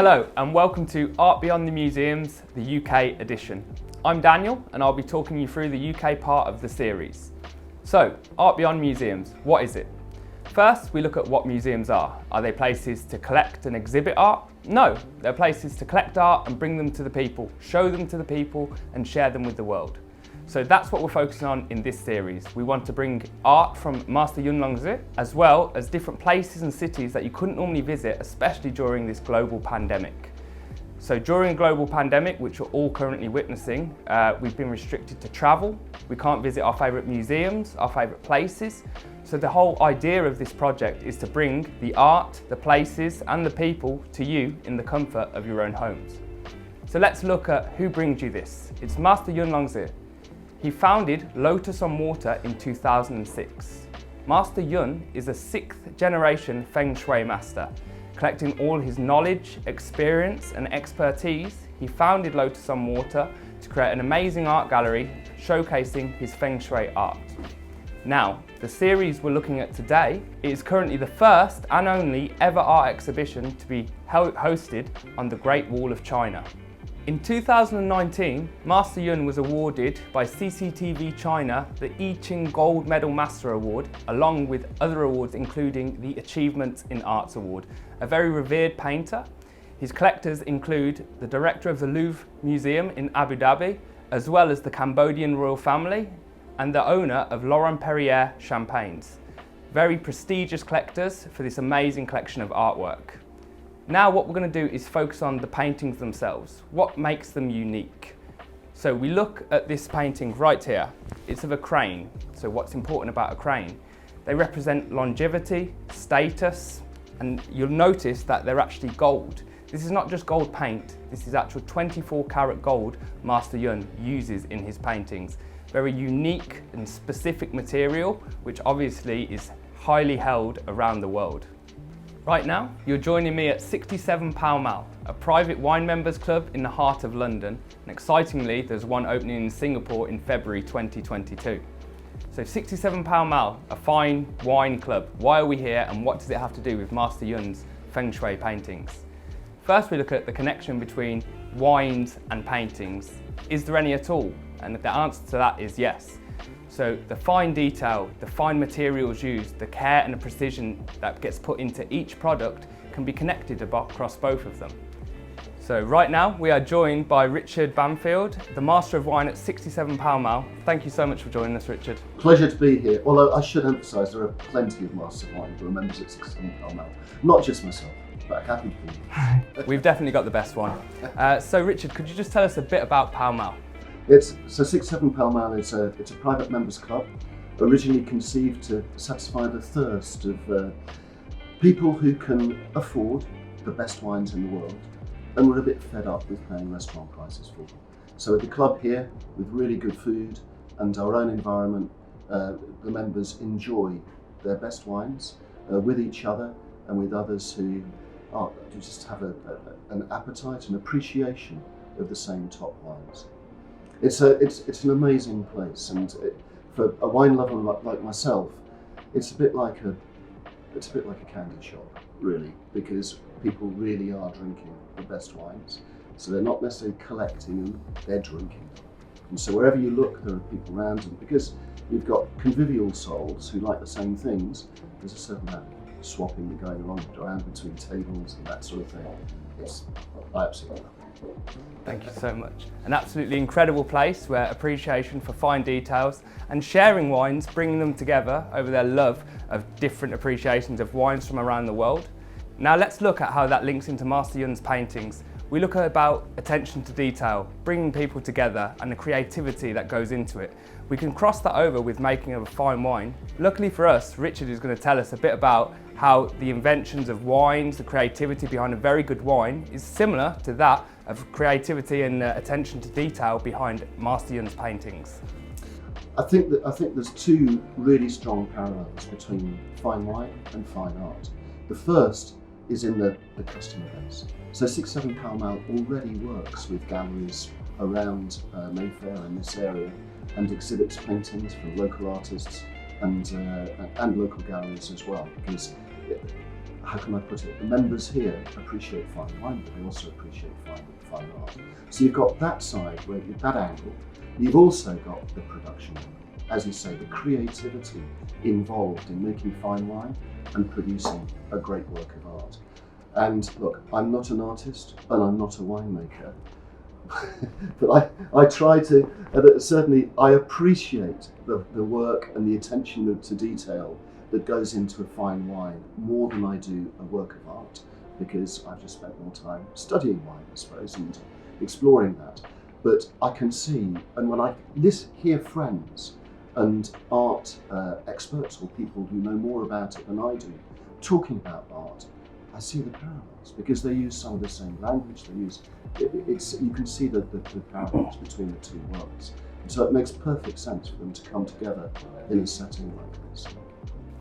Hello and welcome to Art Beyond the Museums, the UK edition. I'm Daniel and I'll be talking you through the UK part of the series. So, Art Beyond Museums, what is it? First, we look at what museums are. Are they places to collect and exhibit art? No, they're places to collect art and bring them to the people, show them to the people and share them with the world. So that's what we're focusing on in this series. We want to bring art from Master Yun Long Zi, as well as different places and cities that you couldn't normally visit, especially during this global pandemic. So during a global pandemic, which we're all currently witnessing, we've been restricted to travel. We can't visit our favourite museums, our favourite places. So the whole idea of this project is to bring the art, the places and the people to you in the comfort of your own homes. So let's look at who brings you this. It's Master Yun Long Zi. He founded Lotus on Water in 2006. Master Yun is a 6th generation Feng Shui master. Collecting all his knowledge, experience and expertise, he founded Lotus on Water to create an amazing art gallery showcasing his Feng Shui art. Now, the series we're looking at today is currently the first and only ever art exhibition to be hosted on the Great Wall of China. In 2019, Master Yun was awarded by CCTV China the I Ching Gold Medal Master Award, along with other awards including the Achievements in Arts Award. A very revered painter. His collectors include the director of the Louvre Museum in Abu Dhabi, as well as the Cambodian royal family, and the owner of Laurent Perrier champagnes. Very prestigious collectors for this amazing collection of artwork. Now what we're going to do is focus on the paintings themselves. What makes them unique? So we look at this painting right here. It's of a crane. So what's important about a crane? They represent longevity, status, and you'll notice that they're actually gold. This is not just gold paint, this is actual 24 karat gold Master Yun uses in his paintings. Very unique and specific material, which obviously is highly held around the world. Right now, you're joining me at 67 Pall Mall, a private wine members club in the heart of London, and excitingly, there's one opening in Singapore in February 2022. So 67 Pall Mall, a fine wine club. Why are we here and what does it have to do with Master Yun's Feng Shui paintings? First, we look at the connection between wines and paintings. Is there any at all? And the answer to that is yes. So the fine detail, the fine materials used, the care and the precision that gets put into each product can be connected across both of them. So right now we are joined by Richard Bamfield, the Master of Wine at 67 Pall Mall. Thank you so much for joining us, Richard. Pleasure to be here, although I should emphasise there are plenty of Masters of Wine who are members at 67 Pall Mall. Not just myself, but happy to be here. We've definitely got the best one. So Richard, could you just tell us a bit about Pall Mall? So 67 Pall Mall it's a private members club, originally conceived to satisfy the thirst of people who can afford the best wines in the world and were a bit fed up with paying restaurant prices for them. So at the club here, with really good food and our own environment, the members enjoy their best wines with each other and with others who just have an appetite and appreciation of the same top wines. It's an amazing place, and for a wine lover like myself, it's a bit like a candy shop, really, because people really are drinking the best wines. So they're not necessarily collecting them; they're drinking them. And so wherever you look, there are people around, and because you've got convivial souls who like the same things, there's a certain amount of swapping going on around between tables and that sort of thing. I absolutely love it. Thank you so much. An absolutely incredible place where appreciation for fine details and sharing wines, bringing them together over their love of different appreciations of wines from around the world. Now let's look at how that links into Master Yun's paintings. We look at about attention to detail, bringing people together and the creativity that goes into it. We can cross that over with making of a fine wine. Luckily for us, Richard is going to tell us a bit about how the inventions of wines, the creativity behind a very good wine is similar to that of creativity and attention to detail behind Master Yun's paintings. I think there's two really strong parallels between fine wine and fine art. The first is in the customer base. So 67 Pall Mall already works with galleries around Mayfair in this area and exhibits paintings for local artists and local galleries as well, because how can I put it? The members here appreciate fine wine, but they also appreciate fine art. So you've got that side, that angle. You've also got the production, as you say, the creativity involved in making fine wine and producing a great work of art. And look, I'm not an artist and I'm not a winemaker, but I try to, certainly I appreciate the work and the attention to detail that goes into a fine wine more than I do a work of art, because I've just spent more time studying wine, I suppose, and exploring that. But I can see, and when I hear friends and art experts or people who know more about it than I do talking about art, I see the parallels, because they use some of the same language. They use you can see the parallels between the two worlds. So it makes perfect sense for them to come together in a setting like this.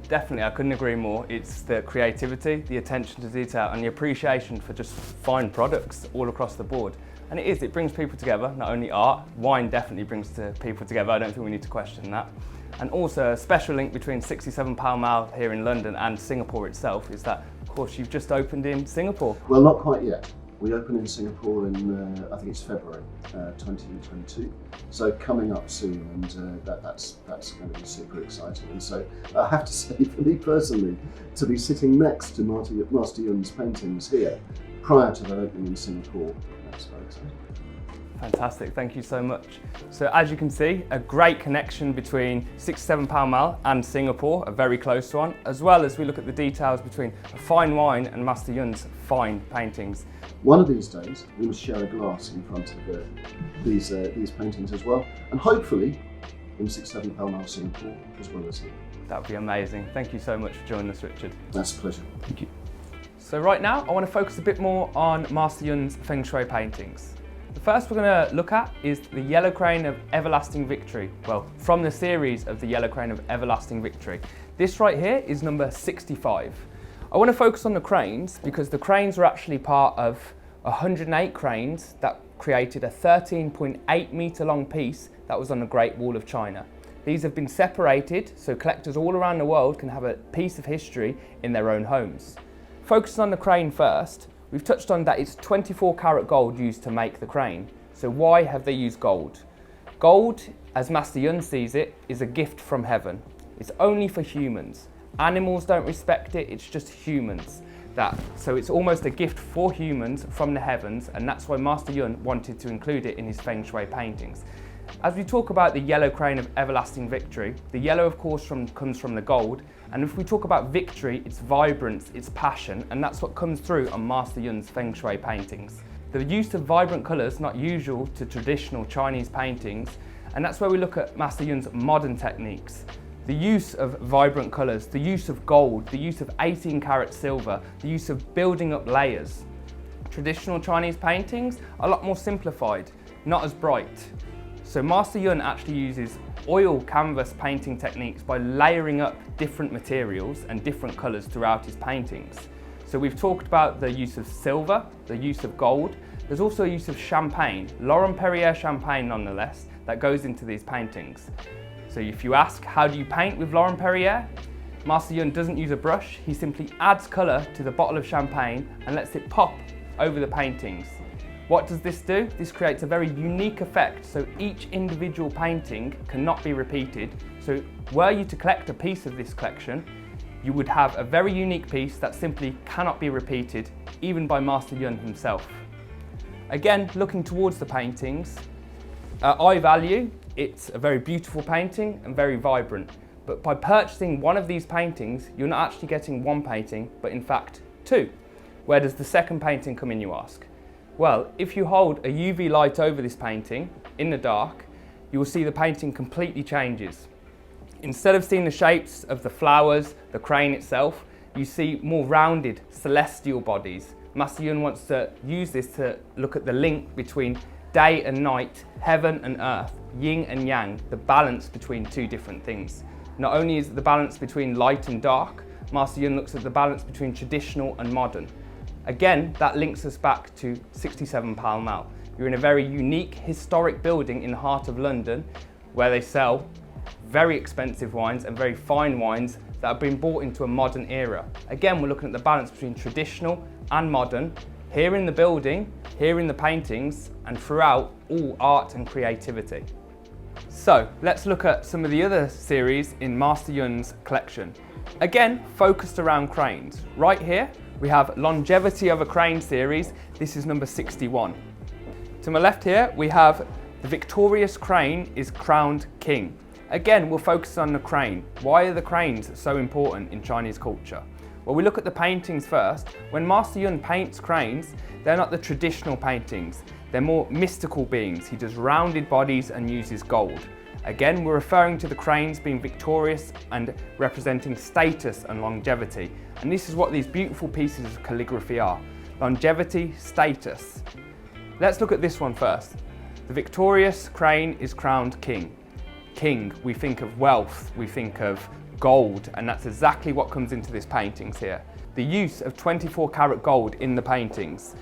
Definitely, I couldn't agree more. It's the creativity, the attention to detail and the appreciation for just fine products all across the board. And it brings people together, not only art, wine definitely brings people together, I don't think we need to question that. And also a special link between 67 Pall Mall here in London and Singapore itself is that, of course, you've just opened in Singapore. Well, not quite yet. We open in Singapore in, I think it's February 2022. So coming up soon, and that's going to be super exciting. And so I have to say, for me personally, to be sitting next to Master Yun's paintings here, prior to their opening in Singapore, that's very exciting. Fantastic, thank you so much. So as you can see, a great connection between 67 Pall Mall and Singapore, a very close one, as well as we look at the details between a fine wine and Master Yun's fine paintings. One of these days, we must share a glass in front of these paintings as well, and hopefully in 67 Pall Mall, Singapore, as well as here. That would be amazing. Thank you so much for joining us, Richard. That's a pleasure. Thank you. So right now, I want to focus a bit more on Master Yun's Feng Shui paintings. The first we're going to look at is the Yellow Crane of Everlasting Victory. Well, from the series of the Yellow Crane of Everlasting Victory. This right here is number 65. I want to focus on the cranes because the cranes were actually part of 108 cranes that created a 13.8 metre long piece that was on the Great Wall of China. These have been separated so collectors all around the world can have a piece of history in their own homes. Focusing on the crane first, we've touched on that it's 24 karat gold used to make the crane. So why have they used gold? Gold, as Master Yun sees it, is a gift from heaven. It's only for humans. Animals don't respect it, it's just humans. So it's almost a gift for humans from the heavens, and that's why Master Yun wanted to include it in his Feng Shui paintings. As we talk about the Yellow Crane of Everlasting Victory, the yellow of course comes from the gold, and if we talk about victory, it's vibrance, it's passion, and that's what comes through on Master Yun's Feng Shui paintings. The use of vibrant colours, not usual to traditional Chinese paintings, and that's where we look at Master Yun's modern techniques. The use of vibrant colours, the use of gold, the use of 18 karat silver, the use of building up layers. Traditional Chinese paintings are a lot more simplified, not as bright. So Master Yun actually uses oil canvas painting techniques by layering up different materials and different colours throughout his paintings. So we've talked about the use of silver, the use of gold. There's also a use of champagne, Laurent Perrier champagne nonetheless, that goes into these paintings. So if you ask, how do you paint with Laurent Perrier? Master Yun doesn't use a brush, he simply adds colour to the bottle of champagne and lets it pop over the paintings. What does this do? This creates a very unique effect, so each individual painting cannot be repeated. So were you to collect a piece of this collection, you would have a very unique piece that simply cannot be repeated, even by Master Yun himself. Again, looking towards the paintings, eye value, it's a very beautiful painting and very vibrant. But by purchasing one of these paintings, you're not actually getting one painting, but in fact two. Where does the second painting come in, you ask? Well, if you hold a UV light over this painting in the dark, you will see the painting completely changes. Instead of seeing the shapes of the flowers, the crane itself, you see more rounded celestial bodies. Master Yun wants to use this to look at the link between day and night, heaven and earth, yin and yang, the balance between two different things. Not only is it the balance between light and dark, Master Yun looks at the balance between traditional and modern. Again, that links us back to 67 Pall Mall. You're in a very unique historic building in the heart of London where they sell very expensive wines and very fine wines that have been brought into a modern era. Again, we're looking at the balance between traditional and modern, here in the building, here in the paintings, and throughout all art and creativity. So let's look at some of the other series in Master Yun's collection. Again, focused around cranes. Right here, we have Longevity of a Crane series. This is number 61. To my left here, we have the victorious crane is crowned king. Again, we'll focus on the crane. Why are the cranes so important in Chinese culture? Well, we look at the paintings first. When Master Yun paints cranes, they're not the traditional paintings. They're more mystical beings. He does rounded bodies and uses gold. Again, we're referring to the cranes being victorious and representing status and longevity. And this is what these beautiful pieces of calligraphy are. Longevity, status. Let's look at this one first. The victorious crane is crowned king. King, we think of wealth, we think of gold, and that's exactly what comes into this paintings here. The use of 24 karat gold in the paintings.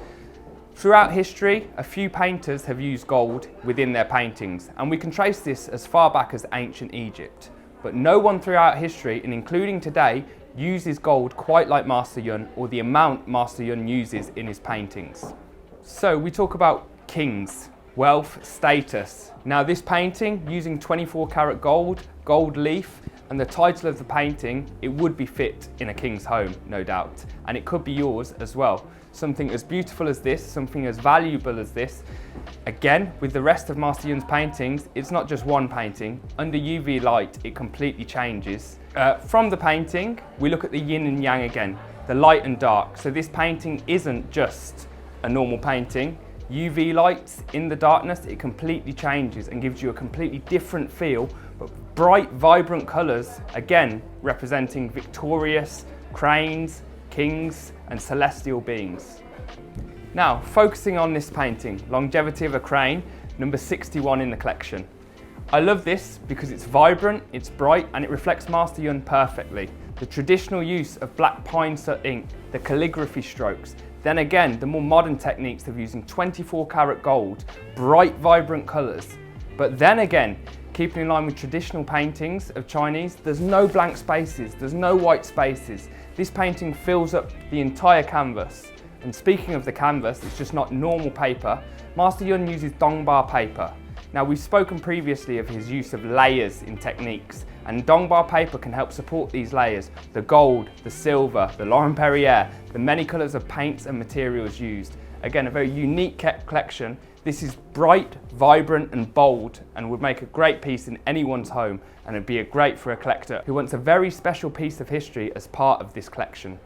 Throughout history, a few painters have used gold within their paintings, and we can trace this as far back as ancient Egypt. But no one throughout history, and including today, uses gold quite like Master Yun, or the amount Master Yun uses in his paintings. So we talk about kings, wealth, status. Now this painting, using 24 karat gold, gold leaf, and the title of the painting, it would be fit in a king's home, no doubt. And it could be yours as well. Something as beautiful as this, something as valuable as this. Again, with the rest of Master Yun's paintings, it's not just one painting. Under UV light, it completely changes. From the painting, we look at the yin and yang again, the light and dark. So this painting isn't just a normal painting. UV lights in the darkness, it completely changes and gives you a completely different feel, but bright, vibrant colours, again, representing victorious cranes, kings, and celestial beings. Now, focusing on this painting, Longevity of a Crane, number 61 in the collection. I love this because it's vibrant, it's bright, and it reflects Master Yun perfectly. The traditional use of black pine soot ink, the calligraphy strokes, then again, the more modern techniques of using 24 karat gold, bright, vibrant colours. But then again, keeping in line with traditional paintings of Chinese, there's no blank spaces, there's no white spaces. This painting fills up the entire canvas. And speaking of the canvas, it's just not normal paper. Master Yun uses Dongba paper. Now, we've spoken previously of his use of layers in techniques, and Dongba paper can help support these layers. The gold, the silver, the Laurent Perrier, the many colours of paints and materials used. Again, a very unique collection. This is bright, vibrant and bold, and would make a great piece in anyone's home, and it'd be great for a collector who wants a very special piece of history as part of this collection.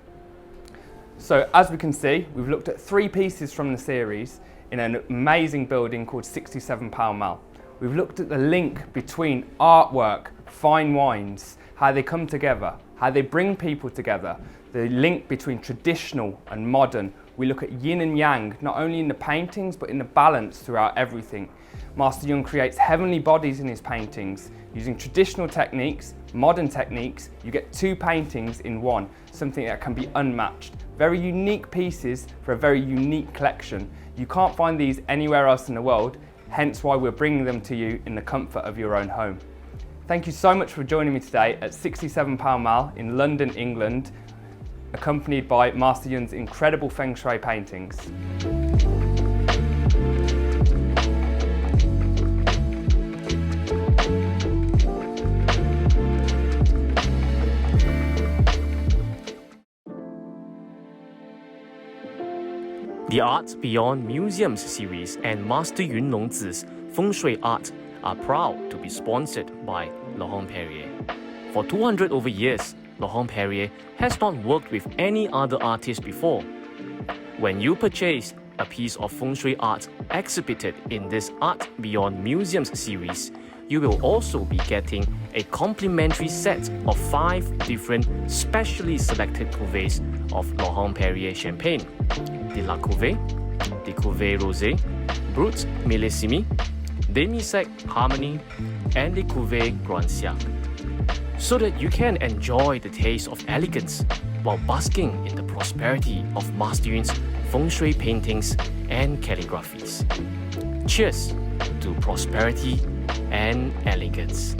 So as we can see, we've looked at 3 pieces from the series in an amazing building called 67 Pall Mall. We've looked at the link between artwork, fine wines, how they come together, how they bring people together, the link between traditional and modern. We look at yin and yang, not only in the paintings, but in the balance throughout everything. Master Yun creates heavenly bodies in his paintings. Using traditional techniques, modern techniques, you get 2 paintings in one, something that can be unmatched. Very unique pieces for a very unique collection. You can't find these anywhere else in the world, hence why we're bringing them to you in the comfort of your own home. Thank you so much for joining me today at 67 Pall Mall in London, England, accompanied by Master Yun's incredible Feng Shui paintings. The Art Beyond Museums series and Master Yun Longzi's Feng Shui art are proud to be sponsored by Laurent Perrier. For 200 over years, Laurent Perrier has not worked with any other artist before. When you purchase a piece of Feng Shui art exhibited in this Art Beyond Museums series, you will also be getting a complimentary set of 5 different specially selected cuvées of Laurent Perrier champagne: the La Cuvée, the Cuvée Rosé, Brut Millésime, Demi-Sec Harmony, and the Cuvée Grand Siècle, so that you can enjoy the taste of elegance while basking in the prosperity of Master Yun's Feng Shui paintings and calligraphies. Cheers to prosperity and elegance.